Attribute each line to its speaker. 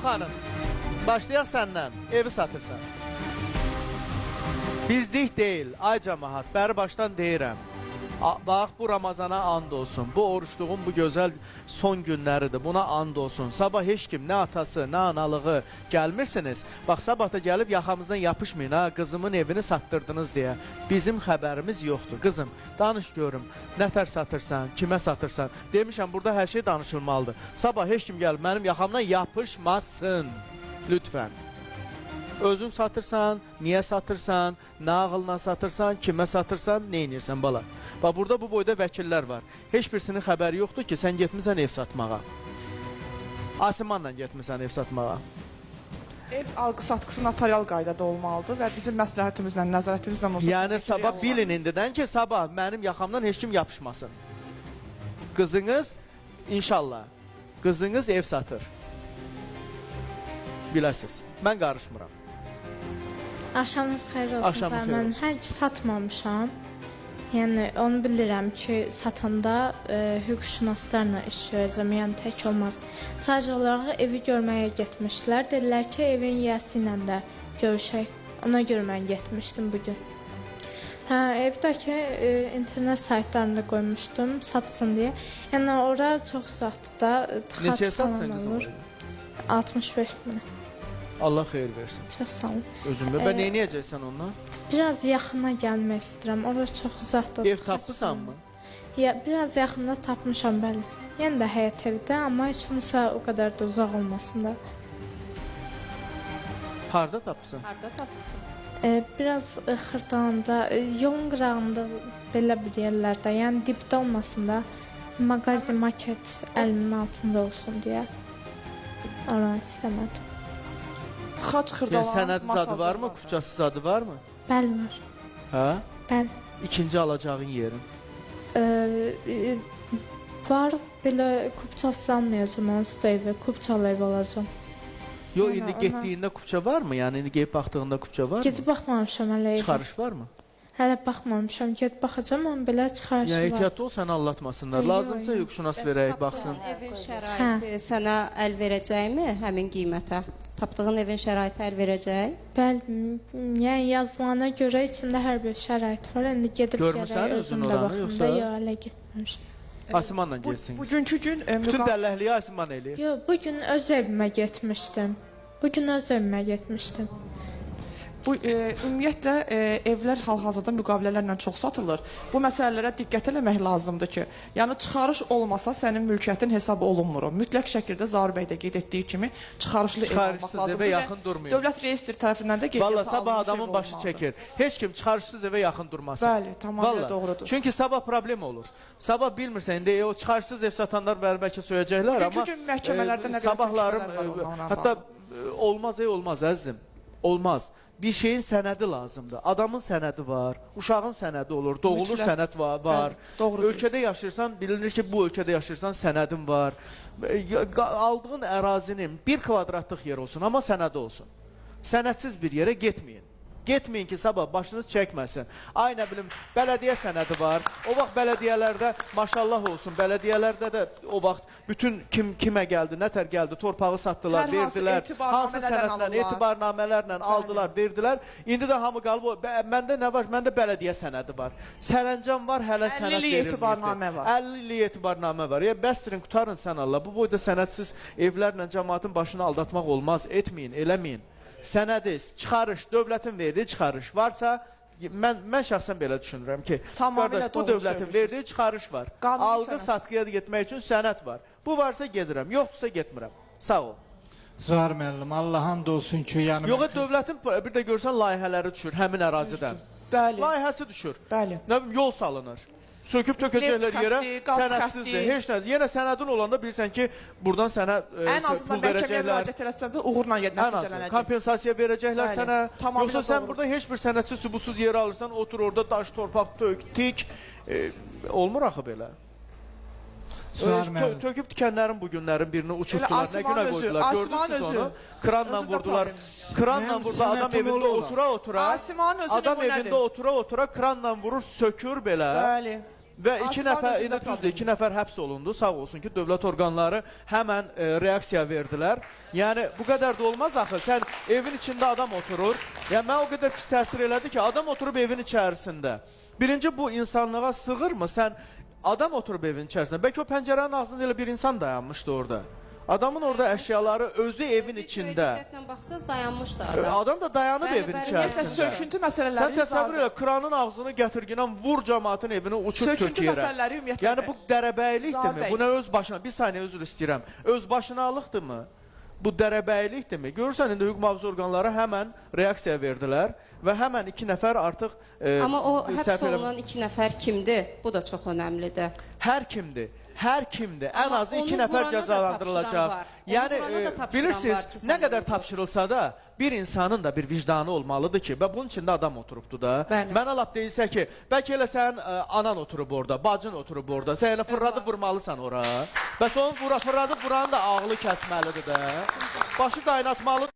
Speaker 1: xanım, başlayaq səndən. Evi satırsan. Bizlik deyil, ay cəmahat, bəri başdan deyirəm. Bax, bu Ramazana and olsun. Bu oruçluğun bu gözəl son günləridir. Buna and olsun. Sabah heç kim, nə atası, nə analığı gəlmirsiniz. Bax, sabah da gəlib yaxamızdan yapışmayın, ha, qızımın evini satdırdınız deyə. Bizim xəbərimiz yoxdur. Qızım, danış görüm, nətər satırsan, kimə satırsan. Demişəm, burada hər şey danışılmalıdır. Sabah heç kim gəlib mənim yaxamdan yapışmasın. Lütfən. Özün satırsan, niyə satırsan, nə ağılla satırsan, kimə satırsan, nə edirsən bala. Bax, burada bu boyda vəkillər var. Heç birisinin xəbəri yoxdur ki, sən getmirsən ev satmağa. Asimanla getmirsən ev satmağa.
Speaker 2: Ev alqı-satqısı notarial qaydada olmalıdır və bizim məsləhətimizlə, nəzarətimizlə olsa...
Speaker 1: Yəni, sabah bilin indidən ki, sabah mənim yaxamdan heç kim yapışmasın. Qızınız, inşallah, qızınız ev satır. Biləsiz, mən qarışmıram.
Speaker 3: Axşamınız xeyir olsun.
Speaker 1: Axşamınız xeyir olsun.
Speaker 3: Mən hər ki satmamışam. Yəni onu bilirəm ki, satanda hüquqşünaslarla iş görəcəm, yəni tək olmaz. Sadəcə olaraq evi görməyə getmişlər. Dedilər ki, evin yiyəsi ilə də görüşək. Ona görə mən getmişdim bugün. Hə, evdəki internet saytlarında qoymuşdum satsın deyə. Yəni ora çox uzaqdır da, tıxac
Speaker 1: Neçəyə satsan
Speaker 3: falan
Speaker 1: qızım?
Speaker 3: olur. 65 min.
Speaker 1: Allah xeyir versin.
Speaker 3: Çox sağ olun.
Speaker 1: Özümdə. Bə, nə edəcəksən onunla?
Speaker 3: Biraz yaxına gəlmək istəyirəm. Orası çox uzaqdır.
Speaker 1: Ev tapmısan mı?
Speaker 3: Ya, biraz yaxında tapmışam, bəli. Yəni də həyət evdə, amma heç olmasa o qədər də uzaq olmasın da.
Speaker 1: Harda tapırsan?
Speaker 4: Harda tapırsan?
Speaker 3: Biraz xırdalanında, yolun qırağında belə bir yerlərdə, yəni dibdə olmasın da, mağazi, maket əlimin altında olsun deyə. Oranı istəmədim.
Speaker 2: Tıxac xırdalan,
Speaker 1: Sənəd zadı varmı, kupçası zadı varmı?
Speaker 3: Bəli, var.
Speaker 1: Hə?
Speaker 3: Bəli.
Speaker 1: İkinci alacağın yerin.
Speaker 3: Var, belə kupçası almayacam, onsuz da evi, kupçalı ev alacam.
Speaker 1: Yo,
Speaker 3: Yəni,
Speaker 1: indi getdiyində kupça varmı? Yəni, indi gelib baxdığında kupça varmı?
Speaker 3: Gedib baxmamışam hələ evə.
Speaker 1: Çıxarış varmı?
Speaker 3: Hələ baxmamışam, gedib baxacam, amma belə çıxarışı
Speaker 1: Yəni,
Speaker 3: var.
Speaker 1: ehtiyatlı ol, səni anlatmasınlar.
Speaker 3: Yox,
Speaker 1: Lazımsa
Speaker 3: yox.
Speaker 1: hüquqşünas verək, baxsın.
Speaker 4: Evin şəraiti sənə əl verəcəkmi həmin qiymətə? Tapdığın evin şəraiti əl verəcək?
Speaker 3: Bəli, yəni yazılana görə içində hər bir şərait var. İndi gedib
Speaker 1: Görmüsən
Speaker 3: gərək
Speaker 1: özün
Speaker 3: özüm də
Speaker 1: oranı,
Speaker 3: baxım
Speaker 1: yoxsa?
Speaker 3: da, yox, hələ getməmişəm.
Speaker 1: Asimanla gelsin.
Speaker 2: Bugünkü gün...
Speaker 1: Bütün dəlləhliyi Asiman eləyir.
Speaker 3: Yox, bugün öz evimə getmişdim. Bugün öz evimə getmişdim.
Speaker 2: Ümumiyyətlə, evlər hal-hazırda müqavilələrlə çox satılır. Bu məsələlərə diqqət eləmək lazımdır ki, yəni çıxarış olmasa sənin mülkiyyətin hesab olunmur. Mütləq şəkildə Zaur bəy də qeyd etdiyi kimi çıxarışlı ev almaq
Speaker 1: Çıxarışsız
Speaker 2: lazımdır.
Speaker 1: evə yaxın durmuyor.
Speaker 2: Dövlət reyestri tərəfindən də qeydiyyata
Speaker 1: Valla sabah
Speaker 2: alınmış ev
Speaker 1: adamın başı
Speaker 2: olmalıdır.
Speaker 1: çəkir. Heç kim çıxarışsız evə yaxın durmasın.
Speaker 2: Bəli, tamamilə
Speaker 1: Vallahi.
Speaker 2: doğrudur.
Speaker 1: Çünki sabah problem olur. Sabah bilmirsən, indi o çıxarışsız ev satanlar bəlkə söyləyəcəklər, amma
Speaker 2: Çünki günməhkəmələrdə nə qədər
Speaker 1: sabahlarım,
Speaker 2: çəkişmələr var, ona
Speaker 1: hətta olmaz olmaz əzizim. Olmaz. Bir şeyin sənədi lazımdır. Adamın sənədi var, uşağın sənədi olur, doğulur
Speaker 2: Mütləq.
Speaker 1: sənəd var.
Speaker 2: Doğru
Speaker 1: Ölkədə yaşayırsan, bilinir ki, bu ölkədə yaşayırsan, sənədin var. Aldığın ərazinin 1 kvadratlıq yer olsun, amma sənədi olsun. Sənədsiz bir yerə getməyin. Getməyin ki, sabah başınız çəkməsin. Ay, nə bilim, bələdiyyə sənədi var. O vaxt bələdiyyələrdə, maşallah olsun, bələdiyyələrdə də o vaxt bütün kimə gəldi, nətər gəldi, torpağı satdılar,
Speaker 2: Hər hansı
Speaker 1: verdilər. Hansı
Speaker 2: etibarnamələrlə
Speaker 1: sənədlə,
Speaker 2: alırlar.
Speaker 1: etibarnamələrlə aldılar, verdilər. İndi də hamı qalıb, məndə nə var? Məndə bələdiyyə sənədi var. Sərəncam var, hələ
Speaker 2: 50
Speaker 1: sənəd
Speaker 2: illik
Speaker 1: verilməyibdir.
Speaker 2: etibarnamə var.
Speaker 1: 50 illik etibarnamə var. Ya, bəstirin, qutarın sən Allah. Bu boyda sənədsiz evlərlə cəmaatın başını aldatmaq olmaz. Etməyin, eləməyin. Sənədi, çıxarış, dövlətin verdiyi çıxarış varsa, mən şəxsən belə düşünürəm ki,
Speaker 2: Tamamilə
Speaker 1: qardaş, bu
Speaker 2: doğru
Speaker 1: dövlətin
Speaker 2: söylüyorsunuz.
Speaker 1: verdiyi çıxarış var.
Speaker 2: Qanuni
Speaker 1: Alqı,
Speaker 2: sənəd.
Speaker 1: satqıya getmək üçün sənəd var. Bu varsa gedirəm, yoxdursa getmirəm. Sağ ol.
Speaker 5: Zahar müəllim, Allah hamd olsun ki, yəni...
Speaker 1: Yox, dövlətin bir də görsən layihələri düşür həmin ərazidən.
Speaker 2: Bəli,
Speaker 1: Layihəsi düşür.
Speaker 2: bəli.
Speaker 1: Nə bilim, yol salınır. Söküb tökəcəklər
Speaker 2: Neft
Speaker 1: yerə,
Speaker 2: xətti, qaz
Speaker 1: sənədsizdir,
Speaker 2: xətti.
Speaker 1: heç nədir. Yenə sənədin olanda bilirsən ki, buradan sənə
Speaker 2: Ən azından
Speaker 1: pul
Speaker 2: məhkəməyə
Speaker 1: verəcəklər.
Speaker 2: müraciət eləsən də uğurla
Speaker 1: Ən azından
Speaker 2: nəticələnəcək.
Speaker 1: kompensasiya verəcəklər
Speaker 2: Bəli,
Speaker 1: sənə.
Speaker 2: tamamilə
Speaker 1: Yoxsa sən
Speaker 2: doğru.
Speaker 1: burada heç bir sənədsiz, sübutsuz yerə alırsan, otur orada daş, torpaq tök, tik. Olmur axı belə.
Speaker 5: Zahar müəllim.
Speaker 1: Töküb tikənlərin bu günlərin birini uçurtdular, nə günə qoydular. Gördünüz onu? Kranla
Speaker 2: Özü də
Speaker 1: vurdular.
Speaker 2: problem.
Speaker 1: Kranla
Speaker 5: Mənim
Speaker 1: vurdu, adam
Speaker 5: sənətim
Speaker 1: evində
Speaker 5: olur.
Speaker 1: otura-otura.
Speaker 2: Asimanın özü
Speaker 1: Adam
Speaker 2: nümunədir.
Speaker 1: evində otura-otura kranla vurur, sökür belə.
Speaker 2: Bəli.
Speaker 1: Və iki
Speaker 2: Asimanın
Speaker 1: nəfər,
Speaker 2: özündə
Speaker 1: düzdür,
Speaker 2: problem.
Speaker 1: 2 nəfər həbs olundu. Sağ olsun ki, dövlət orqanları həmən reaksiya verdilər. Yəni bu qədər də olmaz axı. Sən evin içində adam oturur. Yəni mən o qədər pis təsir elədi ki, adam oturub evin içərisində. Birinci bu insanlığa sığırmı? Sən adam oturub evin içərisində. Bəlkə o pəncərənin ağzında elə bir insan dayanmışdı orada. Adamın orada əşyaları özü evin içində.
Speaker 4: Diqqətlə baxsaz dayanmışdı adam.
Speaker 1: Adam da dayanıb
Speaker 4: Bəli,
Speaker 1: evin
Speaker 4: bəli,
Speaker 2: Ümumiyyətlə
Speaker 1: içərisində.
Speaker 2: söküntü məsələləri
Speaker 1: Sən təsəvvür elə, kranın ağzını gətirginən vur cəmaatın evini uçub kök
Speaker 2: söküntü
Speaker 1: yerə.
Speaker 2: məsələləri ümumiyyətlə.
Speaker 1: Yəni bu dərəbəylikdirmi?
Speaker 2: Zahir bəy.
Speaker 1: Bu nə öz başına? Bir saniyə özür istəyirəm. Öz başınalıqdırmı? Bu dərəbəylikdirmi? Görürsən indi hüquq mühafizə orqanları həmən reaksiya verdilər və həmən 2 nəfər artıq
Speaker 4: Amma o həbs
Speaker 1: səhv eləmə-
Speaker 4: olunan 2 nəfər kimdir? Bu da çox önəmlidir.
Speaker 1: Hər kimdir. Hər kimdir. Ən
Speaker 4: Amma
Speaker 1: azı 2
Speaker 4: onu
Speaker 1: nəfər
Speaker 4: vurana da
Speaker 1: cəzalandırılacaq.
Speaker 4: tapşıran var. Onu
Speaker 1: Yəni
Speaker 4: vurana da tapşıran
Speaker 1: bilirsiniz,
Speaker 4: var ki,
Speaker 1: nə
Speaker 4: sən
Speaker 1: qədər
Speaker 4: vurdun.
Speaker 1: tapşırılsa da bir insanın da bir vicdanı olmalıdır ki, və bunun içində adam oturubdu da.
Speaker 2: Bəli.
Speaker 1: Mənə lap deyilsə ki, bəlkə elə sənin anan oturub orada, bacın oturub orada. Sən elə fırladıb vurmalısan ora. Bəs onu fırladıb vuranın da ağlı kəsməlidir də. Başı qaynatmalıdır.